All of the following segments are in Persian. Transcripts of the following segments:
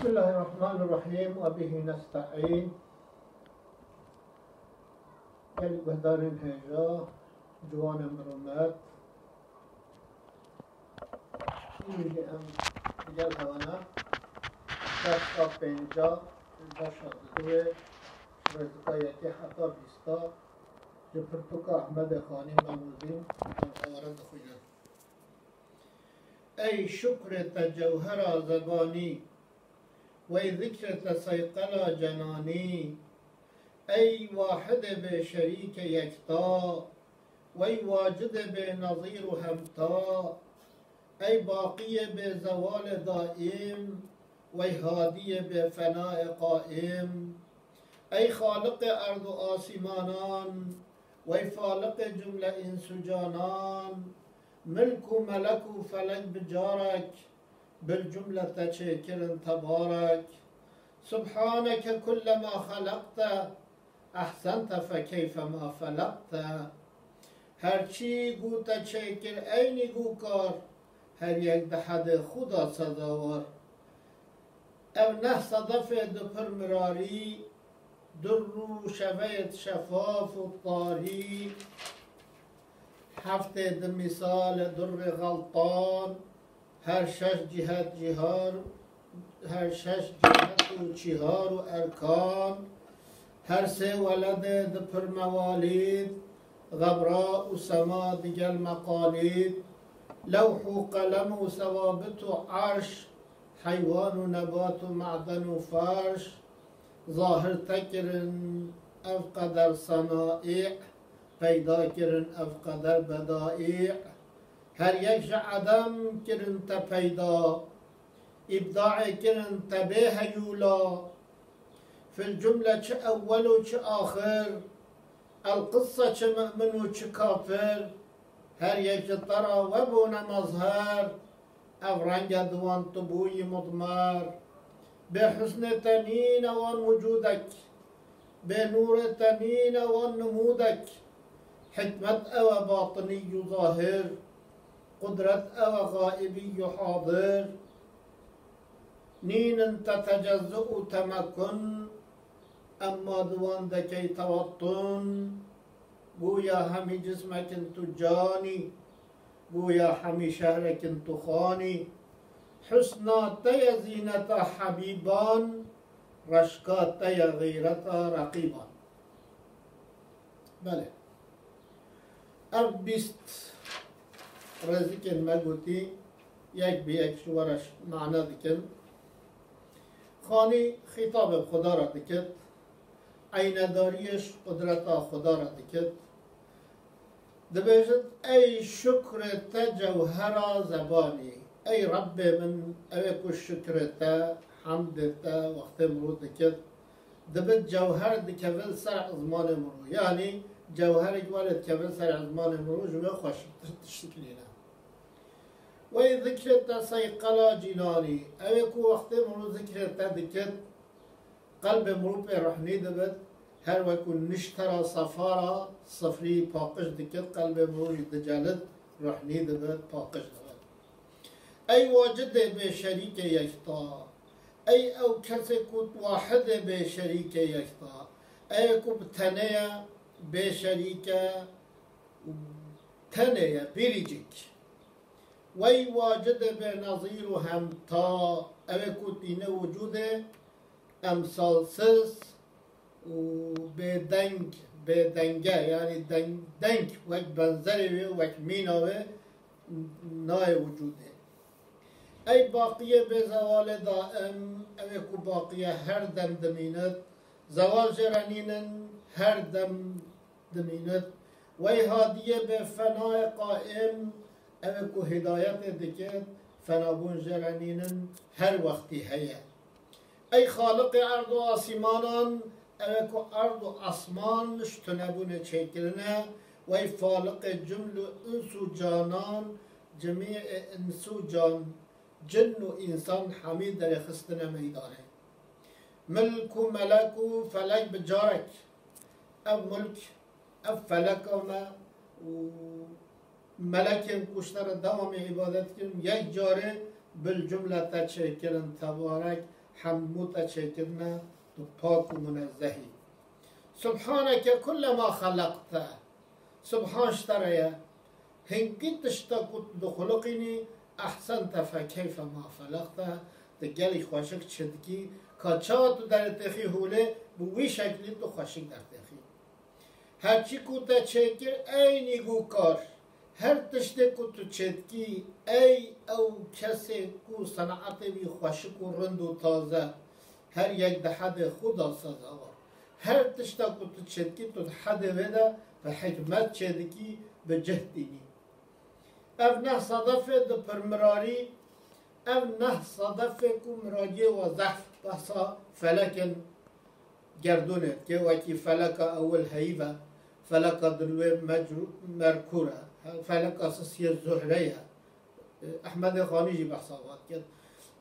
Bismillahirrahmanirrahim ve bihi nesta'in. Gel behdarin heja, Civan mürümmet. Şimdi diğer havana, Şahsa penca, Şahsa ve Rezikayeti hatta bista, Cıpırtuka Ahmed Khani Mamuzin, Ağara dıkuyla. Ey şükret cevhera zebani, ve zikret sayqala cenani, ey vahid be şerik yekta, ve vacid be nazir hemta, ey baqiye be zeval daim, ve hadiye be fena qaim, ey khaliq ard asimanan, ve faliq cümle insu canan, ملك ملك فلك بجارك بالجملة شاكر تبارك سبحانك كلما خلقت أحسنت فكيف ما فلقت هرچی گوتا شاكر أيني گوكار هر یک دحد خدا صداور او نه صدف دپر مراری در رو شوید شفاف و طاری هفته د مثال در غلطان هر شش جهت جهار هر شش جهت و چهار و ارکان هر سه ولد د پر موالید غبراء و سما دیگر مقالید لوح و قلم و ثوابت و عرش حیوان و نبات و معدن و فرش ظاهر تکرن افقدر صنائع پیدا کرن افقدر بدائع هر یک عدم کرن تا پیدا ابداع کرن تا به هیولا فی الجمله چه اول و چه آخر القصه چه مؤمن و چه کافر هر یک طرا و بون مظهر او رنگ دوان طبوی مضمر به حسن تنین وان وجودک به نور تنین وان نمودک حكمت أو باطني ظاهر قدرت أو غائبي حاضر نين تتجزأ تمكن أما دوان دكي توطن گویا همي جسمك انتو جاني گویا همي شهرك انتو خاني حسنا تيا زينتا حبيبان رشكا تيا غيرتا رقيبان بله بیست رزقین مگوتی یک به یک شورش معنا دکن خانی خطاب خدا را دکت عینداریش قدرت خدا را دکت دبیجد ای شکر جوهر زبانی ای رب من اوکو شکرت حمد تا وقت مرو دکت دبت جوهر دکول سر ازمان مرو یعنی جوهر جوالت كبر سر عزمان مروج ويخوش تشتكلينا وي ذكرت سيقلا جناني اوكو وقت مرو ذكرت ذكرت قلب مرو رحني دبت هر وكو نشترى صفارة صفري باقش ذكرت قلب مرو دجالت رحني دبت باقش دبت اي واجد بشريك يكتا اي او كسكوت واحد بشريك يكتا اي كو بتنيا به شریکه تنه بیریجک وی واجد به نظیر و همتا اوه کتینه وجود امثالسز و به دنگه یعنی دنگ وک بنظری وک میناوه نای وجوده ای باقیه به زوال دائم اوه کو باقیه هر دم دمینت زوال جرانینن هر دم دمینت وی هادیه به فنای قائم اوه که هدایت دکت فنابون جرانینن هر وقتی هیه ای خالق ارض و آسمانان اوه که ارض و آسمان شتنبون چکرنه وی فالق جمل انس و جانان جمیع انس و جن و انسان حمید در خستن میدانه ملک و ملک و فلک بجارک او ملک او فلک و ملک کشتر دوام عبادت کرن یک جاره بالجمله تشکرن تبارک حموت چکرنا تو پاک و منزهی سبحانك كل ما خلقته سبحانش تريا هنگی تشتا کت دخلقینی احسنت فکیف ما خلقته دگلی خوشک چدگی کچا تو در تخی هوله بوی شکلی تو خوشک در تخی هرچی کتا چکر اینی گو کار هر تشته کتو چدگی ای او کسی کو صنعت بی خوشک و رند و تازه هر یک ده حد خدا سزاوار هر تشتا کتو چدگی تو حد وده و حکمت چدگی به جهدینی او نه صدفه ده پرمراری او نه صدفه کو مراجع و ضعف بحثا فلک گردونه که وکی فلک اول حیبه فلک دلوه مرکوره فلک اساسی زهره احمد خانیجی بحثا باد کرد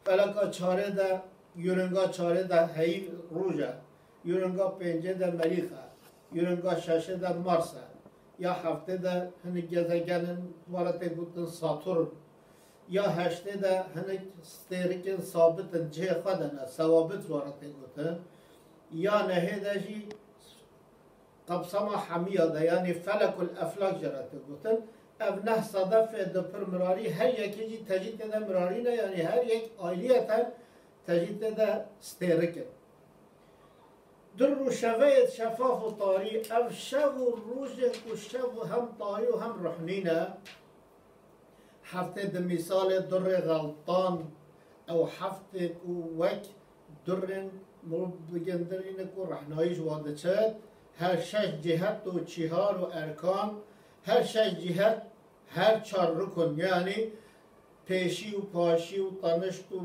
فلک چاره ده یورنگا چاره ده حیب روژه یورنگا پنجه ده مریخه یورنگا ششه ده مارسه یا هفته ده هنگ گزگن وارد گوتن ساتورن یا هشته ده هنگ ستیرکن ثابتن جه خودنه ثوابت وارد گوتن یا نهه ده جی قبصما حمیه ده یعنی فلک الافلاک جرات گوتن او نه صدف ده پر مراری هر یکی جی تجید ده مراری نه یعنی هر یک آیلیتن تجید ده ستیرکن در و شوید شفاف و طاری او شو و روز و شو هم طاری و هم رحنینه هفته ده مثال در غلطان او هفته کو وک درن مرد بگندرینه کو رحنایش واده چد هر شش جهت و چهار و ارکان هر شش جهت هر چار رکن یعنی پیشی و پاشی و تنشت و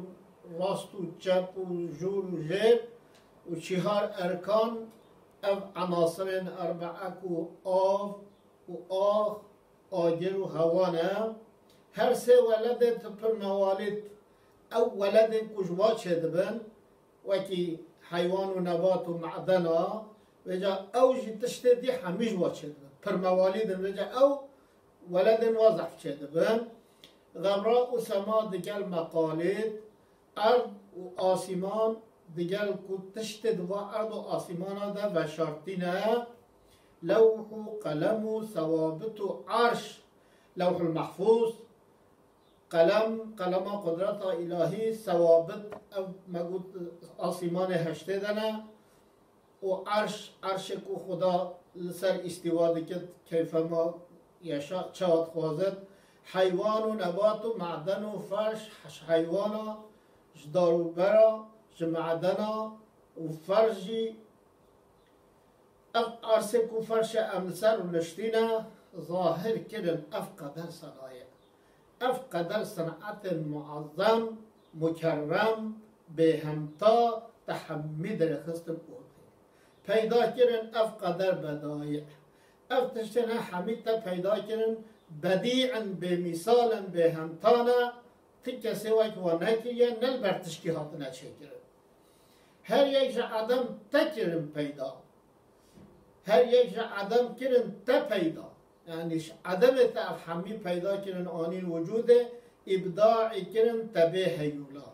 راست و چپ و جور و جیر و چهار ارکان او عناصر اربعه کو آب و آخ آگر و هوانه هر سه ولد پر موالد او ولد کجوا چه دبن وکی حیوان و نبات و معدنا وجا او جی تشت دی همیش وا چه دبن پر موالد وجا او ولد وضعف چه دبن غمراء و سما دگل مقالد ارض و آسمان دیگر کو تشت دوا ارض و آسمان ده و شرطینه لوح و قلم و ثوابت و عرش لوح المحفوظ قلم قدرت الهی ثوابت مگود آسمان هشته دنه و عرش کو خدا لسر استواده که کیف ما یشا چاد خوازد حیوان و نبات و معدن و فرش حیوانا جدارو برا معدنا و فرجی عرصه کو فرش امسر و نشتینا ظاهر کردن افقدر صنایع افقدر صنعت معظم مکرم به همتا تحمید رخصتم اوده پیدا کردن افقدر بدایع افتشتنا حمیدتا پیدا کردن بدیعا به مثالا به همتانا تکه سوای که وانه که نل برتشکی هاتنا چه کرد هر یک عدم تکرم پیدا هر یک عدم کرن تا پیدا یعنی عدم تفهمی پیدا کرن آنین وجود ابداع کرن تا به هیولا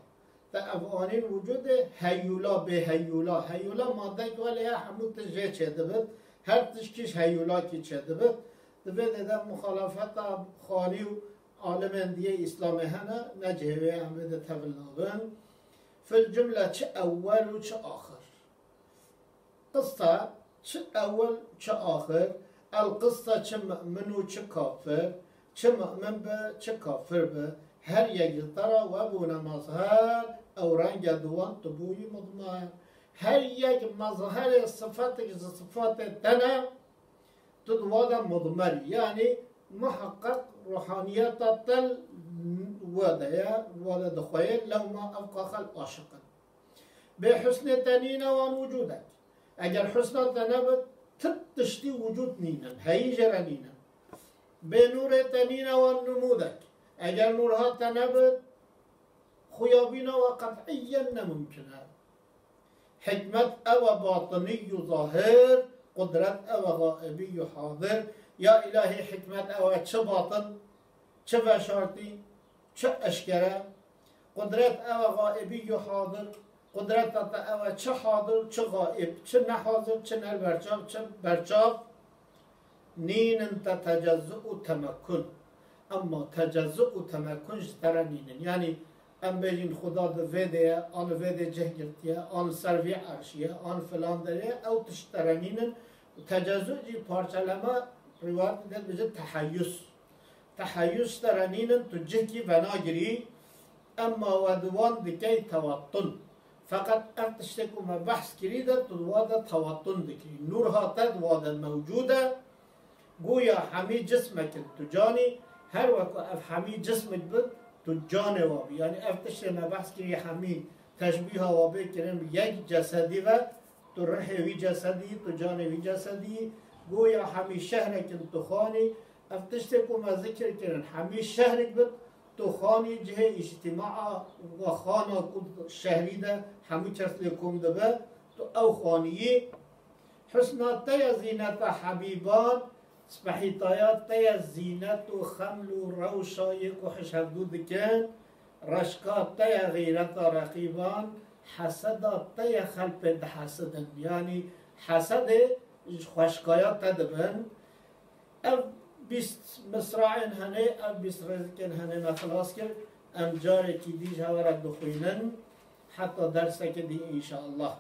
تا آنین وجود هیولا به هیولا ماده که ولی همون تجه چه دبد هر تشکیش هیولا کی چه دبد دبد ده مخالفت خانی و عالم دیه اسلام هنه نجهوه همه ده تبلنابن في الجملة چه أول و چه آخر قصة چه أول چه آخر القصة چه مؤمن و چه کافر چه مؤمن به چه کافر به هر یک ترا و بون مظهر او رنگ دوان تبوی مضمر هر یک مظهر صفات صفات تنه تدوان مضمر يعني محقق روحانيات تل وده دخويل لو ما أبقى خلق عاشقا بحسن تنين وان وجودك اگر حسن تنبت تتشتي وجود نينا هي جرانينا بنور تنين وان نمودك اگر نورها تنبت خيابينا وقطعيا ممكنة حكمت او باطني ظاهر قدرت او غائبي حاضر يا إلهي حكمت او چه باطن چه بشارتي چه اشکره قدرت او غائبی و حاضر قدرت تا او چه حاضر چه غائب چه نحاضر چه نلبرچاف چه برچاف نین تا تجزع و تمکن اما تجزع و تمکنش ترا نینن یعنی ام بجین خدا ده ویده آن ویده جهگرتیه آن سروی عرشیه آن فلان داره او تشترنینن تجزع جی پارچلما روایت دل بجه تحیز ترنینن تو جهکی بناگری اما ودوان دکی توطن فقط ارتشتكو ما بحث كريدة تدوادا توطن دكي نورها تدوادا موجودة قويا حمي جسمك تجاني هر وقت اف حمي جسمك بد تجاني وابي يعني ارتشت ما بحث كري حمي تشبيها وابي كريم يك جسدي و ترحي وي جسدي تجاني وي جسدي قويا حمي شهرك تخاني ارتشتكو ما ذكر كرين حمي شهرك بد تو خانی جه اجتماع و خانه شهری ده همه کس لکم ده به تو او خانیه حسنات تیا زینت حبیبان سپحیتایات تیا زینت و خمل و روشایک و حشهدو دکن رشکات تیا غیرت رقیبان حسدات تیا خلپ ده حسدن یعنی حسد خوشکایات تدبن بیست مصرعین هنه ام بیست رزکن هنه نخلاص کرد ام جاره کی دیج هورد دخوینن حتی درسه که دی انشاءالله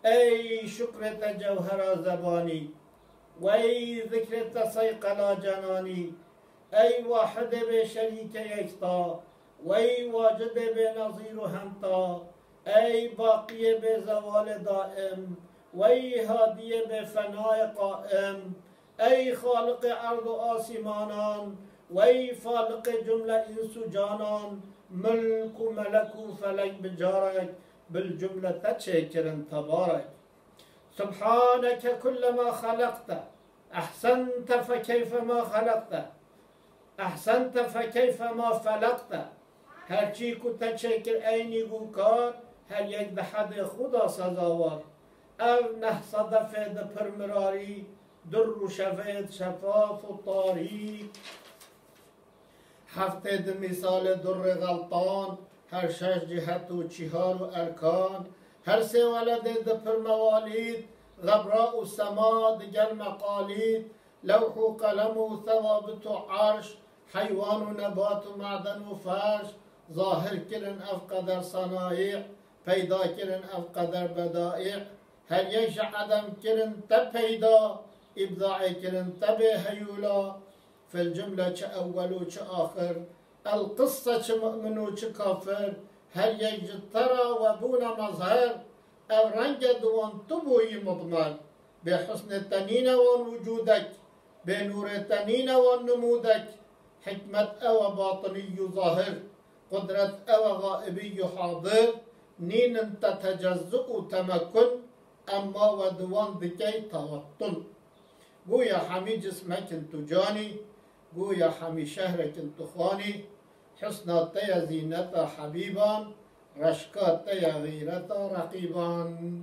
ای شکرت جوهر زبانی و ای ذکرت سیقلا جنانی ای واحد به شریک یکتا و ای واجد به نظیر و همتا ای باقی به زوال دائم و ای هادی به فنای قائم ای خالق ارض و آسمانان و ای فالق جمله انس و جانان ملک و ملک و فلک بجارک بالجمله تشکرن تبارک سبحانك كل ما خلقت احسنت فكيف ما خلقت احسنت فكيف ما فلقت هرچی کو تشکر اینی گو کار هر یک به حد خدا سزاوار او نه صدف ده پرمراری در و شفید شفاف و طاری هفته ده مثال در غلطان هر شش جهت و چهار و ارکان هر سه ولد ده پر موالید غبراء و سما دگر مقالید لوح و قلم و ثوابت و عرش حیوان و نبات و معدن و فرش ظاهر کرن اف قدر صنایع پیدا کرن اف قدر بدائع هر یک عدم کرن تب پیدا ابداع کرن تب هیولا في الجملة چه اول و چه آخر القصة چه مؤمن و چه کافر هر یک جترا و بون مظهر او رنگ دوان تبوی مضمر به حسن تنین وان وجودك به نور تنین وان نمودك حكمت او باطني ظاهر قدرت او غائبي حاضر نين تتجزؤ تمكن اما ودوان بكي توطن گویا حمی جسمك انتو جاني گویا حمی شهرك انتو خاني حسنات تيا زينتا حبيبان رشكات تيا غيرتا رقيبان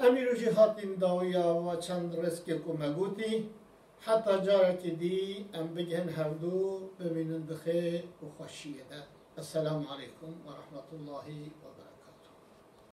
اميرو جهاتين داويا و چند رزق کمگوتی حتى جارك دي ام بجهن هردو بمنن بخير و خوشيده السلام عليكم ورحمة الله وبركاته